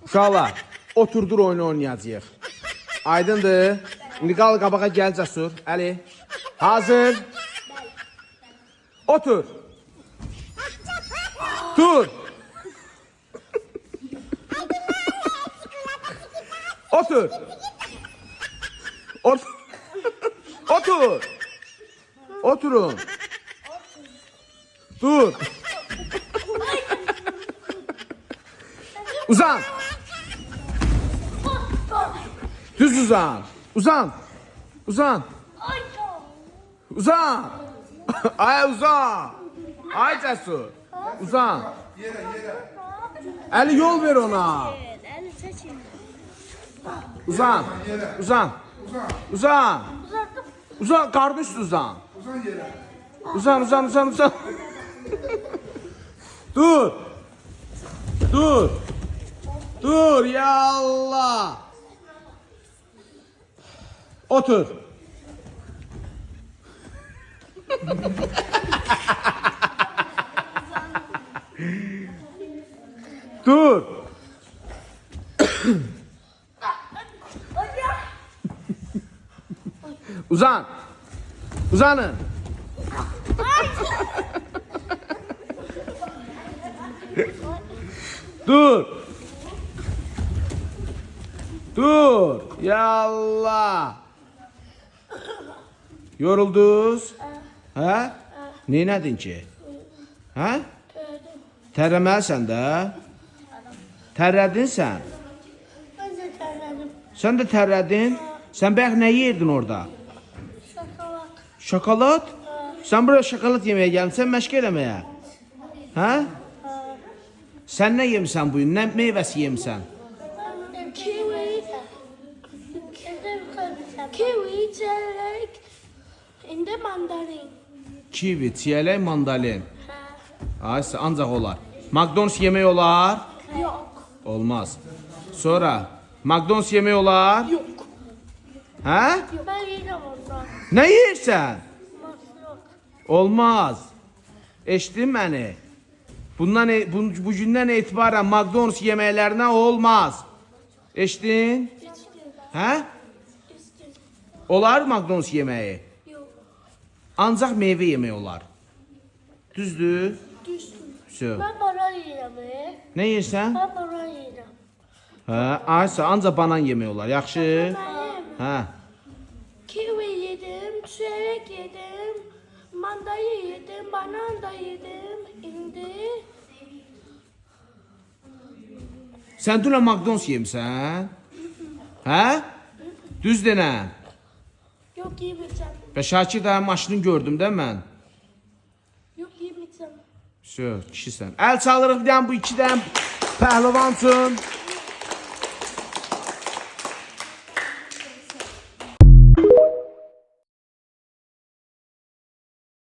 Uşaqlar, oturdur oyunu oynayacağıq. Aydındır. İndi qal qabağa gəl Cəsur. Əli. Hazır. Otur. Dur. Otur. Otur. Otur. Oturun. Dur. Uzan. Düz uzan. Uzan. Uzan. Uzan. Ay uzan. Ay Cəsur. Uzan. Əli yol ver ona. Uzan. Uzan. Uzan. Uzan. Qarnın üstü uzan. Uzan, uzan, uzan, uzan. Dur. Dur. Dur ya Allah. Otur. Dur. Uzan. Uzanın. Dur. Dur. Ya Allah. Yoruldunuz? Hə? Neynədin ki? Hə? Tərləməlisən də? Tərlədin sən? Ben de terledim. Sən də tərlədin? Sən bayaq nə yerdin orada? Şokolat. Şokolad? Sən buraya şokolad yeməyə gəlmişsən, məşq eləməyə? Hə? Sən nə yemisən bugün? Nə meyvəsi yemisən? Kiwi. Kiwi, çeyrek. Indi mandarin. Kivi, çiyələk, mandalin. Ha. Ay, ancaq olar. McDonald's yemək olar? Yok. Olmaz. Sonra, McDonald's yemək olar? Yok. Hə? Ben yiyeceğim ondan. Nə yeyirsən? Maslak. Olmaz. Eşitdin məni? Bu gündən etibarən McDonald's yeməklərinə olmaz. Eşitdin? İçtim. Hə? İçtim. Olar McDonald's yeməyi? Yok. Ancaq meyvə yemək olar. Düzdür? Düştüm. Söv. Ben banan yiyeceğim. Nə yeyirsən? Ben banan yiyeceğim. Hə, aysa ancaq banan yemək olar. Yaxşı? Ben Hə. kiwi yedim, çeyrek yedim, mandalina yedim, banan da yedim. İndi Sən dünən McDonald's yemisən? Hə? Düz denən. yok yemeyeceğim. Və Şakir dayı maşını gördüm də mən. Yok yemeyeceğim. Söv, kişisən. Əl çalırıq bir dənə bu iki dənə pəhlivan üçün.